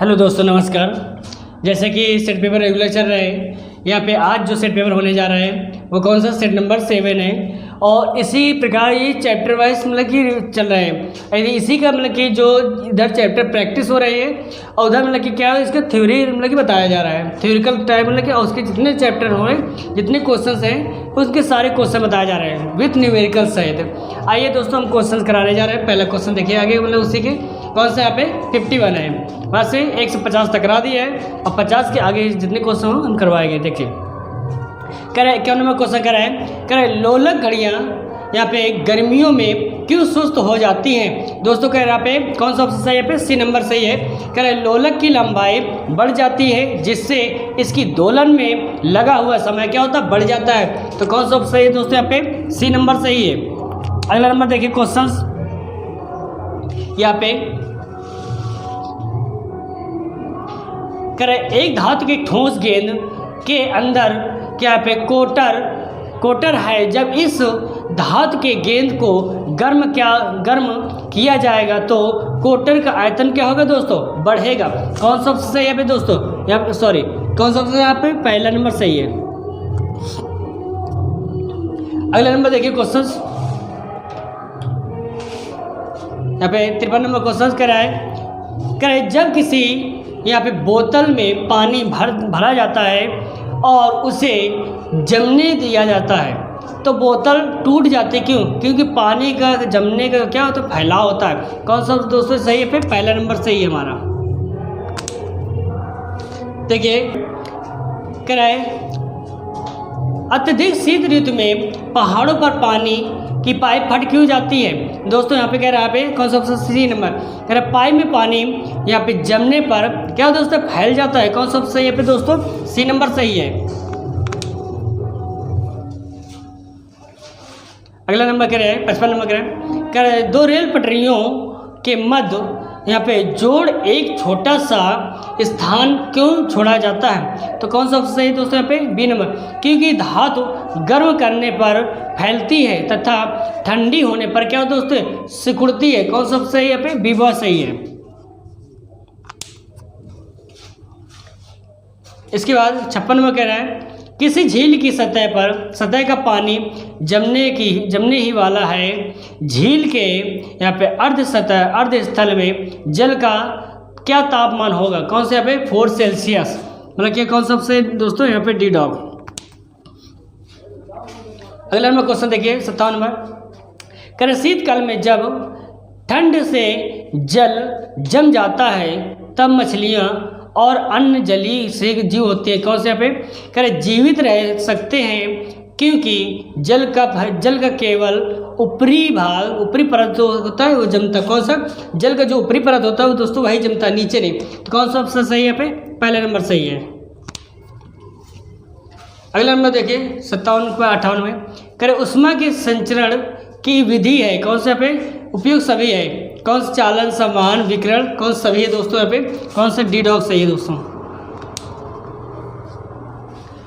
Hello दोस्तों, नमस्कार। जैसे कि सेट पेपर रेगुलर चल रहे हैं, यहाँ पे आज जो सेट पेपर होने जा रहा है वो कौन सा सेट नंबर 7 है। और इसी प्रकार ये चैप्टर वाइज मतलब कि चल रहा है। इसी का मतलब कि जो इधर चैप्टर प्रैक्टिस हो रही है और उधर मतलब कि क्या है, इसका थ्योरी मतलब कि बताया जा रहा है। थ्योरिकल टाइप मतलब कि उसके जितने चैप्टर हो रहे हैं, जितने क्वेश्चन हैं उसके सारे क्वेश्चन बताए जा रहे हैं विथ न्यूमेरिकल सहित। आइए दोस्तों, हम क्वेश्चन कराने जा रहे हैं। पहला क्वेश्चन देखिए आगे, मतलब उसी के कौन सा यहाँ पे 51 है। वहाँ से 1 से 50 तक करा दिया है और 50 के आगे जितने क्वेश्चन हो हम करवाएंगे। देखिए कह रहे क्या नंबर क्वेश्चन कह रहे लोलक घड़ियाँ यहाँ पे गर्मियों में क्यों सुस्त हो जाती हैं। दोस्तों कह रहे यहाँ पे कौन सा ऑप्शन सही है, पे सी नंबर सही है। कह रहे लोलक की लंबाई बढ़ जाती है जिससे इसकी दोलन में लगा हुआ समय क्या होता है, बढ़ जाता है। तो कौन सा ऑप्शन सही है दोस्तों, यहाँ पे सी नंबर सही है। अगला नंबर देखिए क्वेश्चन यहाँ पे कह रहे एक धातु की ठोस गेंद के अंदर क्या पे कोटर है। जब इस धातु के गेंद को गर्म किया जाएगा तो कोटर का आयतन क्या होगा दोस्तों, बढ़ेगा। कौन सा सही है पे दोस्तों, यहाँ पे सॉरी कौन सा यहाँ पे पहला नंबर सही है। अगला नंबर देखिए क्वेश्चन यहाँ पे 53 नंबर क्वेश्चन करे जब किसी यहाँ पे बोतल में पानी भरा जाता है और उसे जमने दिया जाता है तो बोतल टूट जाती है। क्यों? क्योंकि पानी का जमने का क्या होता है, फैलाव होता है। कौन सा दोस्तों सही है, पे पहला नंबर सही है हमारा। देखिए कह रहा है अत्यधिक शीत ऋतु में पहाड़ों पर पानी की पाइप फट क्यों जाती है। दोस्तों यहाँ पे कह रहा है पे कौन सा ऑप्शन सी नंबर, कह रहा पाइप में पानी यहाँ पे जमने पर क्या दोस्तों फैल जाता है। कौन सा ऑप्शन सही है पे दोस्तों, सी नंबर सही है। अगला नंबर कह रहे हैं 55 नंबर कह रहे हैं दो रेल पटरियों के मध्य यहाँ पे जोड़ एक छोटा सा स्थान क्यों छोड़ा जाता है। तो कौन सा ऑप्शन सही है दोस्तों, यहाँ पे बी नंबर, क्योंकि धातु गर्म करने पर फैलती है तथा ठंडी होने पर क्या दोस्तों सिकुड़ती है। कौन सा ऑप्शन सही है, यहाँ पे बी बहुत सही है। इसके बाद 56 नंबर कह रहा है किसी झील की सतह का पानी जमने ही वाला है। झील के यहाँ पे अर्ध स्थल में जल का क्या तापमान होगा। कौन से यहाँ पे 4 सेल्सियस, मतलब क्या कौन सा सबसे दोस्तों यहाँ पे डी डॉग। अगला नंबर क्वेश्चन देखिए 57 नंबर कह रहे शीतकाल में जब ठंड से जल जम जाता है तब मछलियाँ और अन्य जलीय से जीव होते हैं। कौन से यहाँ पे कह रहे जीवित रह सकते हैं क्योंकि जल का केवल ऊपरी परत जो होता है वो जमता। कौन सा, जल का जो ऊपरी परत होता है वो दोस्तों वही जमता है, नीचे नहीं। तो कौन सा ऑप्शन सही है, पे पहला नंबर सही है। अगला नंबर देखिए 57-58 में कह रहे उष्मा के संचरण की विधि है। कौन सा पे उपयोग सभी है। कौन सा चालन समान विकिरण कौन सभी है दोस्तों, यहाँ पे कौन सा डी डॉग सही है दोस्तों।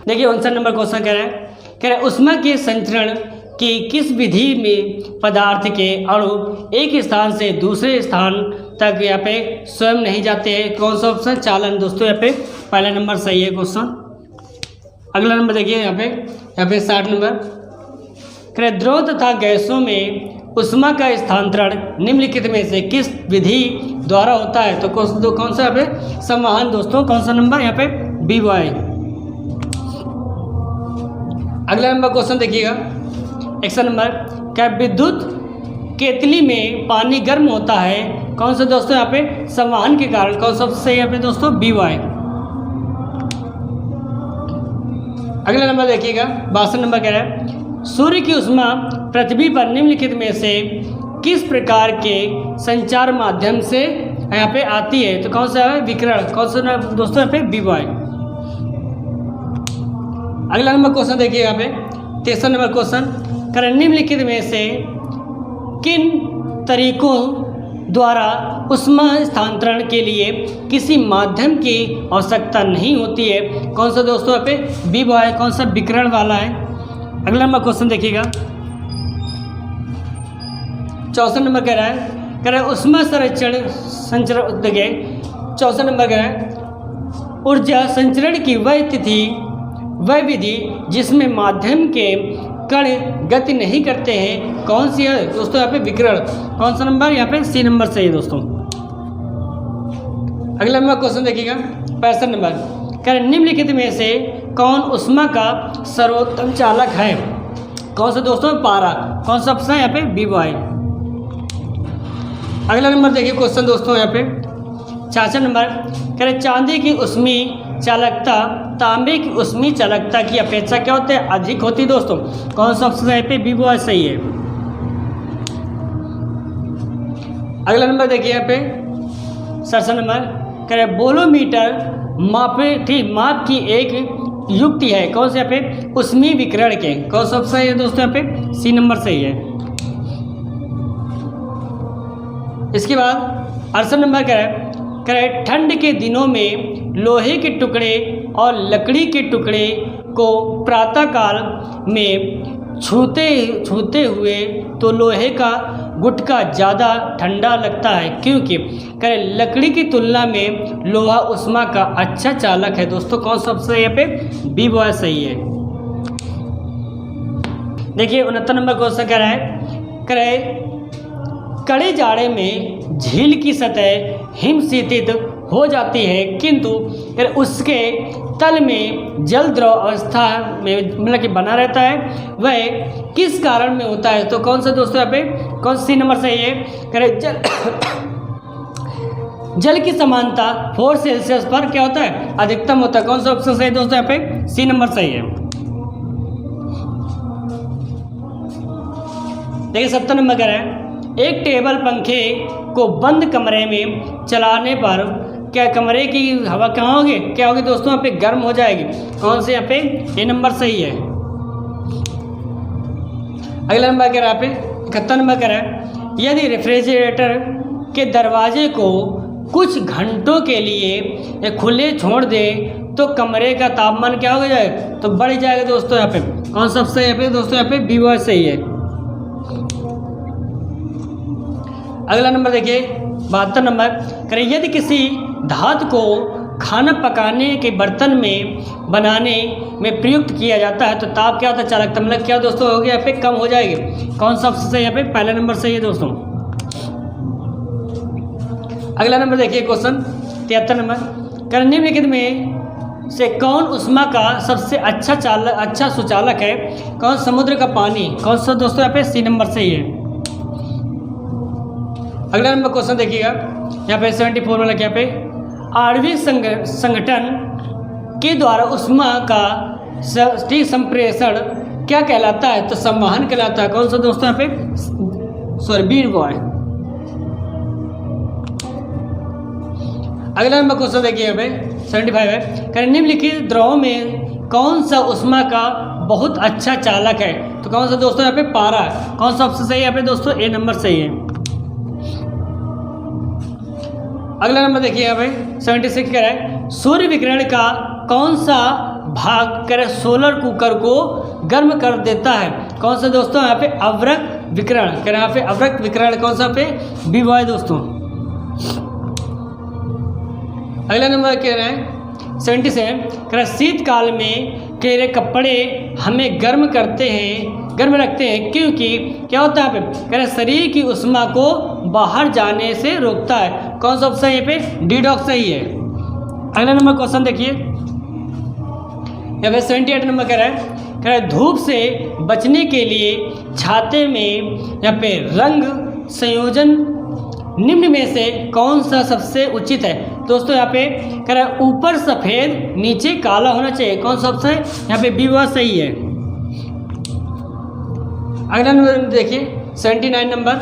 देखिए 59 नंबर क्वेश्चन कह रहे उष्मा के संचरण की किस विधि में पदार्थ के अणु एक स्थान से दूसरे स्थान तक यहाँ पे स्वयं नहीं जाते हैं। कौन सा ऑप्शन चालन दोस्तों, यहाँ पे पहला नंबर सही है क्वेश्चन। अगला नंबर देखिए यहाँ पे 60 नंबर कह रहे द्रव तथा गैसों में उष्मा का स्थानांतरण निम्नलिखित में से किस विधि द्वारा होता है। तो कौन सा यहाँ पे संवहन दोस्तों, कौन सा नंबर यहाँ पे बी बॉय। अगला नंबर क्वेश्चन देखिएगा 61 नंबर क्या विद्युत केतली में पानी गर्म होता है। कौन सा दोस्तों यहाँ पे संवहन के कारण। कौन सा सही यहाँ पे दोस्तों, बी बॉय। अगला नंबर देखिएगा 62 नंबर कह रहा है सूर्य की उष्मा पृथ्वी पर निम्नलिखित में से किस प्रकार के संचार माध्यम से यहाँ पे आती है। तो कौन सा है विकिरण। कौन सा दोस्तों यहाँ पे बी बॉय। अगला नंबर क्वेश्चन देखिए यहाँ पे 63 नंबर क्वेश्चन करें निम्नलिखित में से किन तरीकों द्वारा उष्मा स्थानांतरण के लिए किसी माध्यम की आवश्यकता नहीं होती है। कौन सा दोस्तों यहाँ पे बी बॉय, कौन सा विकिरण वाला है। अगला नंबर क्वेश्चन देखिएगा 64 नंबर कह रहा है उष्मा संचरण देखिए 64 नंबर का है, ऊर्जा संचरण की वह तिथि वह विधि जिसमें माध्यम के कण गति नहीं करते हैं कौन सी है दोस्तों? यहाँ पे विकिरण। कौन सा नंबर? यहाँ पे सी नंबर सही है दोस्तों। अगला नंबर क्वेश्चन देखिएगा 65 नंबर, कह रहे निम्नलिखित में से कौन उष्मा का सर्वोत्तम चालक है? कौन सा दोस्तों? पारा। कौन सा ऑप्शन है यहाँ पे? बी बॉय। अगला नंबर देखिए क्वेश्चन दोस्तों यहाँ पे 66 नंबर, कह रहे चांदी की उष्मी चालकता तांबे की उष्मी चालकता की अपेक्षा क्या होती है? अधिक होती है दोस्तों। कौन सा ऑप्शन है पे? बी बॉय सही है। अगला नंबर देखिए यहाँ पे 67 नंबर, कह रहे बोलोमीटर माप की एक युक्ति है। कौन से यहाँ पे? उष्मी विकिरण के। कौन सा ऑप्शन है दोस्तों? यहाँ पे सी नंबर सही है। इसके बाद 68 नंबर कह रहे ठंड के दिनों में लोहे के टुकड़े और लकड़ी के टुकड़े को प्रातःकाल में छूते हुए तो लोहे का गुटका ज़्यादा ठंडा लगता है, क्योंकि करें लकड़ी की तुलना में लोहा उष्मा का अच्छा चालक है दोस्तों। कौन सा ऑप्शन यहाँ पे? बी बॉय सही है। देखिए 69 नंबर क्वेश्चन कह रहा है, कह रहे कड़े जाड़े में झील की सतह हिमशीतित हो जाती है, किंतु उसके तल में जल द्रव अवस्था में मतलब कि बना रहता है, वह किस कारण में होता है? तो कौन सा दोस्तों यहाँ पे? कौन सी नंबर सही है? करे जल की समानता 4 सेल्सियस पर क्या होता है? अधिकतम होता है। कौन सा ऑप्शन सही है दोस्तों यहाँ पे? सी नंबर सही है। देखिए 70 नंबर कह रहे हैं एक टेबल पंखे को बंद कमरे में चलाने पर क्या कमरे की हवा कहाँ होगी? क्या होगी दोस्तों? यहाँ पे गर्म हो जाएगी। कौन से यहाँ पे? ए नंबर सही है। अगला नंबर कह रहा है यहाँ पे 71 नंबर कह रहा है यदि रेफ्रिजरेटर के दरवाजे को कुछ घंटों के लिए खुले छोड़ दे तो कमरे का तापमान क्या हो जाएगा? तो बढ़ जाएगा दोस्तों यहाँ पे। कौन सा सही यहाँ पे दोस्तों? यहाँ पे बी बॉय सही है। अगला नंबर देखिए 72 नंबर, करें यदि किसी धातु को खाना पकाने के बर्तन में बनाने में प्रयुक्त किया जाता है तो ताप क्या होता है? चालकता मतलब क्या दोस्तों हो गया? यहाँ पे कम हो जाएगी। कौन सा ऑप्शन है यहाँ पे? पहला नंबर सही है दोस्तों। अगला नंबर देखिए क्वेश्चन 73 नंबर, करें निम्नलिखित में से कौन उष्मा का सबसे अच्छा सुचालक है? कौन? समुद्र का पानी। कौन सा दोस्तों यहाँ पे? सी नंबर सही है। अगला नंबर क्वेश्चन देखिएगा यहाँ पे 74 वाला क्या पे आणविक संगठन के द्वारा उष्मा का संप्रेषण क्या कहलाता है? तो संवहन कहलाता है। कौन सा दोस्तों यहाँ पे? सॉरी बी बॉय। अगला नंबर क्वेश्चन देखिए यहाँ पे 75 है, करें निम्नलिखित द्रवों में कौन सा उष्मा का बहुत अच्छा चालक है? तो कौन सा दोस्तों यहाँ पे? पारा है। कौन सा ऑप्शन सही है यहाँ पे दोस्तों? ए नंबर सही है। अगला नंबर देखिए यहाँ पे 76 कह रहा है सूर्य विकिरण का कौन सा भाग करें सोलर कुकर को गर्म कर देता है? कौन सा दोस्तों यहाँ पे? अवरक्त विकिरण। कह रहे हैं यहाँ पे अवरक्त विकिरण। कौन सा पे? बी बॉय दोस्तों। अगला नंबर कह रहे हैं 77 कह रहे शीतकाल में कह रहे कपड़े हमें गर्म रखते हैं क्योंकि क्या होता है यहाँ पे? कह रहे शरीर की उष्मा को बाहर जाने से रोकता है। कौन सा ऑप्शन यहाँ पे? डी डॉक सही है। अगला नंबर क्वेश्चन देखिए यहाँ पे 78 नंबर कह रहा है धूप से बचने के लिए छाते में यहाँ पे रंग संयोजन निम्न में से कौन सा सबसे उचित है? दोस्तों यहाँ पे कह रहा है ऊपर सफ़ेद नीचे काला होना चाहिए। कौन सा ऑप्शन है यहाँ पे? बी वह सही है। अगला नंबर देखिए 79 नंबर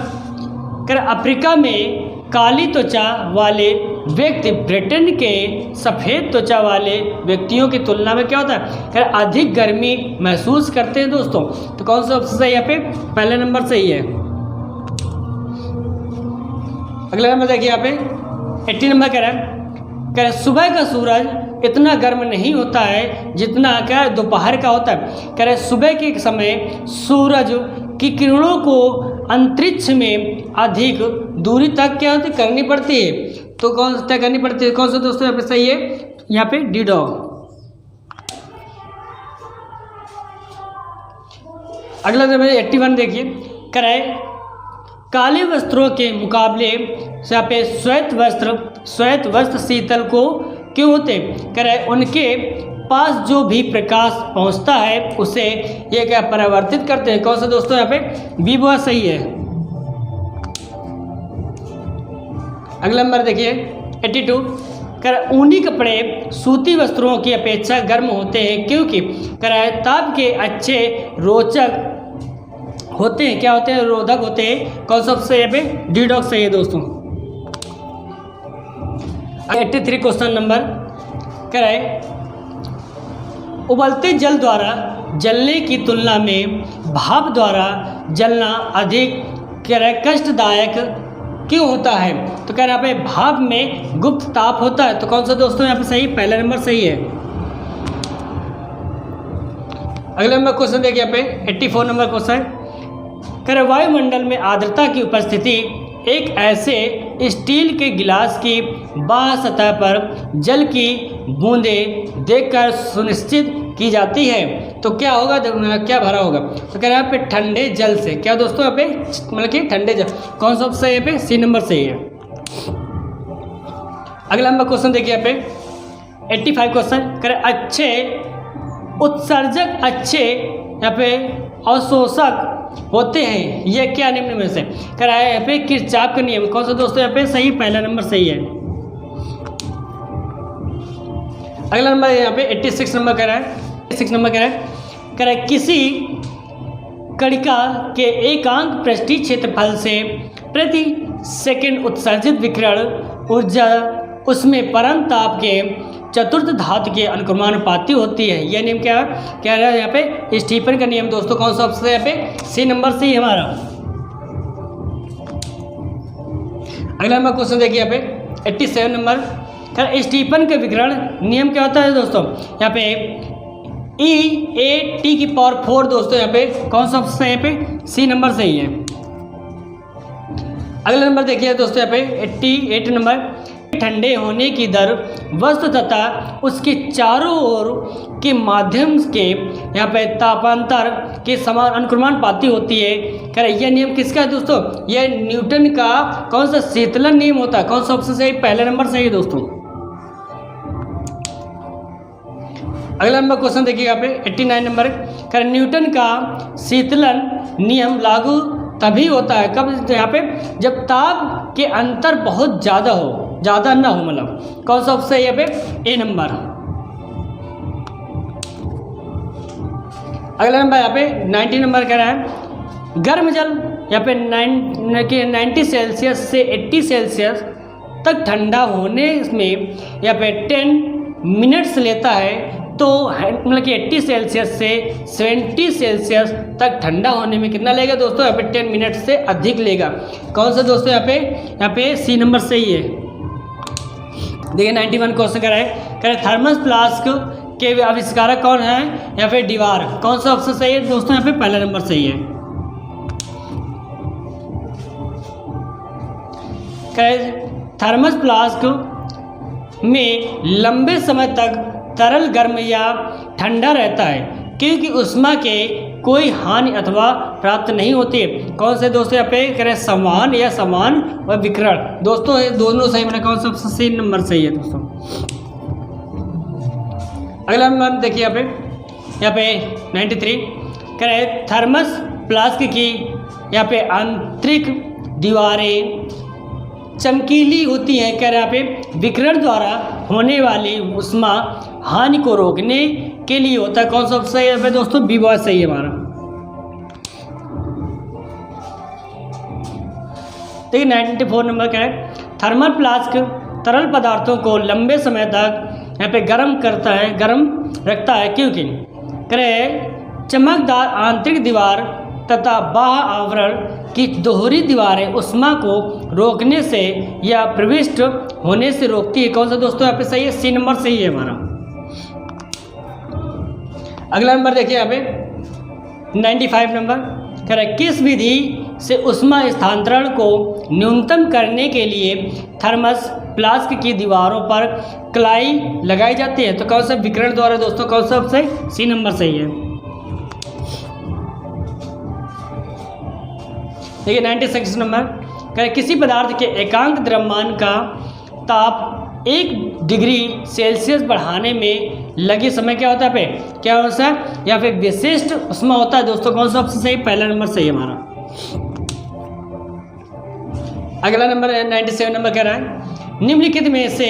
कह रहा अफ्रीका में काली त्वचा वाले व्यक्ति ब्रिटेन के सफ़ेद त्वचा वाले व्यक्तियों की तुलना में क्या होता है? कह रहा अधिक गर्मी महसूस करते हैं दोस्तों। तो कौन सा ऑप्शन सही है यहाँ पे? पहला नंबर सही है। अगला नंबर देखिए यहाँ पे 80 नंबर कह रहा है सुबह का सूरज इतना गर्म नहीं होता है जितना क्या दोपहर का होता है। कह रहे सुबह के समय सूरज की किरणों को अंतरिक्ष में अधिक दूरी तक क्या होती करनी पड़ती है, तो कौन तय करनी पड़ती है, कौन सा दोस्तों यहाँ पे सही है, यहाँ पे डी डॉग। अगला नंबर 81 देखिए, कराए काले वस्त्रों के मुकाबले यहाँ पे श्वेत वस्त्र शीतल को क्यों होते, कराए उनके पास जो भी प्रकाश पहुंचता है उसे ये क्या परावर्तित करते हैं, कौन सा दोस्तों यहाँ पे बी बहुत सही है। अगला नंबर देखिए 82, कर ऊनी कपड़े सूती वस्त्रों की अपेक्षा गर्म होते हैं क्योंकि कराए ताप के अच्छे रोचक होते हैं, क्या होते हैं, रोधक होते हैं, कौन सा सही है पे डी डॉग सही है दोस्तों। 83 क्वेश्चन नंबर कराए उबलते जल द्वारा जलने की तुलना में भाप द्वारा जलना अधिक कष्टदायक क्यों होता है, तो कह रहा है भाप में गुप्त ताप होता है, तो कौन सा दोस्तों यहाँ पे सही, पहला नंबर सही है। अगला नंबर क्वेश्चन देखिए यहाँ पे 84 नंबर क्वेश्चन, कह रहे वायुमंडल में आर्द्रता की उपस्थिति एक ऐसे स्टील के गिलास की बाह्य सतह पर जल की बूंदें देखकर सुनिश्चित की जाती है, तो क्या होगा, क्या भरा होगा, तो कह रहे हैं यहाँ पे ठंडे जल से, क्या दोस्तों यहाँ पे मतलब कि ठंडे जल, कौन सा सही है, यहाँ पे सी नंबर सही है। अगला नंबर क्वेश्चन देखिए यहाँ पे 85 क्वेश्चन, कह रहे अच्छे उत्सर्जक अच्छे यहाँ पे अवशोषक होते हैं, यह क्या निम्न में से, कह रहा है यहाँ पे किरचॉफ का नियम, कौन सा दोस्तों यहाँ पे सही, पहला नंबर सही है। अगला नंबर यहाँ पे 86 नंबर कह रहा है, 86 नंबर कह रहा है किसी कणिका के एकांक पृष्ठीय क्षेत्रफल से प्रति सेकंड उत्सर्जित विकिरण ऊर्जा उसमें परम ताप के चतुर्थ धातु के अनुक्रमानुपाती होती है, यह नियम क्या कह रहा है यहाँ पे स्टीफन का नियम दोस्तों, कौन सा ऑप्शन है यहाँ पे सी नंबर सी हमारा। अगला नंबर क्वेश्चन देखिए यहाँ पे 87 नंबर, स्टीफन का विकिरण नियम क्या होता है दोस्तों, यहाँ पे E8T⁴ दोस्तों, यहाँ पे कौन सा ऑप्शन है, यहाँ पे सी नंबर सही है। अगला नंबर देखिए दोस्तों यहाँ पे 88 नंबर, ठंडे होने की दर वस्तु तथा उसके चारों ओर के माध्यम के यहाँ पे तापांतर के समान अनुक्रमानुपाती होती है, कह रहे यह नियम किसका है दोस्तों, यह न्यूटन का कौन सा शीतलन नियम होता है, कौन सा ऑप्शन सही, पहला नंबर सही है दोस्तों। अगला नंबर क्वेश्चन देखिए यहाँ पे 89 नंबर, कह रहे न्यूटन का शीतलन नियम लागू तभी होता है कब, यहाँ पे जब ताप के अंतर बहुत ज़्यादा हो, ज़्यादा ना हो, मतलब कौन सा ऑप्शन है यहाँ पे ए नंबर। अगला नंबर यहाँ पे 90 नंबर कह रहा है गर्म जल यहाँ पे 90 सेल्सियस से 80 सेल्सियस तक ठंडा होने में यहाँ पे 10 मिनट्स लेता है, तो मतलब कि 80 सेल्सियस से 70 सेल्सियस तक ठंडा होने में कितना लेगा दोस्तों, यहाँ पे 10 मिनट से अधिक लेगा, कौन सा दोस्तों यहाँ पे सी नंबर सही है। देखिए 91 क्वेश्चन कह रहा है थर्मस फ्लास्क के आविष्कारक कौन है, यहाँ पे डीवार, कौन सा ऑप्शन सही है दोस्तों, यहाँ पे पहला नंबर सही है। थर्मस फ्लास्क में लंबे समय तक तरल गर्म या ठंडा रहता है क्योंकि उष्मा के कोई हानि अथवा प्राप्त नहीं होती है, कौन से दोस्तों यहाँ पे कह रहे समान या समान व विकिरण, दोस्तों दोनों सही, मतलब कौन सा सी नंबर सही है दोस्तों। अगला नंबर देखिए यहाँ पे 93 कह रहे थर्मस फ्लास्क की यहाँ पे आंतरिक दीवारें चमकीली होती हैं, कह रहे यहाँ पे विकिरण द्वारा होने वाली उष्मा हानि को रोकने के लिए होता है, कौन सा सही है दोस्तों, बी बहुत सही है हमारा। देखिए 94 नंबर का है थर्मल फ्लास्क तरल पदार्थों को लंबे समय तक यहाँ पे गर्म रखता है क्योंकि कह चमकदार आंतरिक दीवार तथा बाह्य आवरण की दोहरी दीवारें उष्मा को रोकने से या प्रविष्ट होने से रोकती है, कौन सा दोस्तों यहाँ पे सही है, सी नंबर सही है हमारा। अगला नंबर देखिए यहाँ पे 95 नंबर कह रहा है किस विधि से ऊष्मा स्थानांतरण को न्यूनतम करने के लिए थर्मस फ्लास्क की दीवारों पर कलाई लगाई जाती है। तो कौन सा विकिरण द्वारा दोस्तों, कौन सा ऑप्शन सी नंबर सही है। देखिए 96 नंबर, किसी पदार्थ के एकांक द्रव्यमान का ताप 1 डिग्री सेल्सियस बढ़ाने में लगे समय क्या होता है पे, क्या होता है, या फिर विशिष्ट ऊष्मा होता है दोस्तों। कौन सा ऑप्शन सही, पहला नंबर सही है हमारा। अगला नंबर है 97 नंबर, कह रहा है निम्नलिखित में से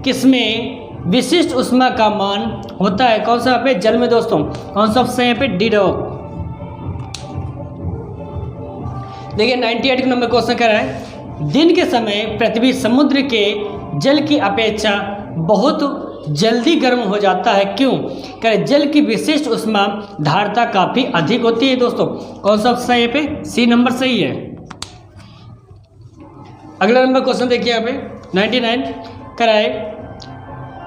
किसमें विशिष्ट ऊष्मा का मान होता है। कौन सा यहाँ पे, जल में दोस्तों। कौन सा ऑप्शन यहाँ पे, डी डॉग। देखिए 98 नंबर क्वेश्चन कह रहा है दिन के समय पृथ्वी समुद्र के जल की अपेक्षा बहुत जल्दी गर्म हो जाता है, क्यों। कह रहे जल की विशिष्ट ऊष्मा धारिता काफ़ी अधिक होती है दोस्तों। कौन सा ऑप्शन यहाँ पे, सी नंबर सही है। अगला नंबर क्वेश्चन देखिए यहाँ पे 99 कराए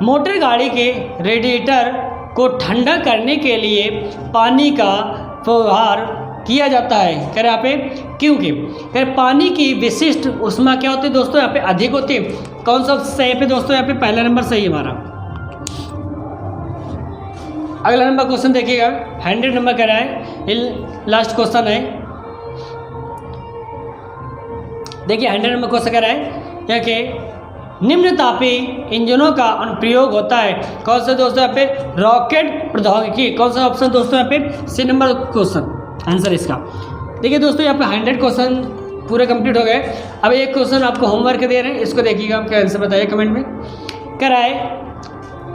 मोटर गाड़ी के रेडिएटर को ठंडा करने के लिए पानी का व्यवहार किया जाता है। कह रहे यहाँ पे क्योंकि कह रहे पानी की विशिष्ट ऊष्मा क्या होती है दोस्तों, यहाँ पे अधिक होती है। कौन सा सही पे दोस्तों, यहाँ पे पहला नंबर सही है हमारा। अगला नंबर क्वेश्चन देखिएगा 100 नंबर कह रहा है, लास्ट क्वेश्चन है। देखिए 100 नंबर क्वेश्चन कह रहा है क्या कि निम्न तापीय इंजनों का अनुप्रयोग होता है। कौन सा दोस्तों यहाँ पे, रॉकेट प्रौद्योगिकी। कौन सा ऑप्शन दोस्तों यहाँ पे, सी नंबर क्वेश्चन आंसर इसका। देखिए दोस्तों यहाँ पे 100 क्वेश्चन पूरे कंप्लीट हो गए। अब एक क्वेश्चन आपको होमवर्क दे रहे हैं, इसको देखिएगा, आपका आंसर बताइए कमेंट में। कह रहा है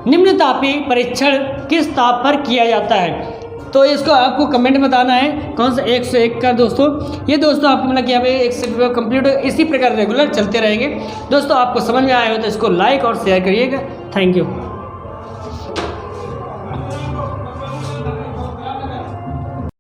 निम्न तापीय परीक्षण किस ताप पर किया जाता है। तो इसको आपको कमेंट में बताना है कौन सा 101 का दोस्तों। ये दोस्तों आपको मतलब कि यहाँ पे 1 से कंप्लीट हो, इसी प्रकार रेगुलर चलते रहेंगे दोस्तों। आपको समझ में आया हो तो इसको लाइक और शेयर करिएगा। Thank you.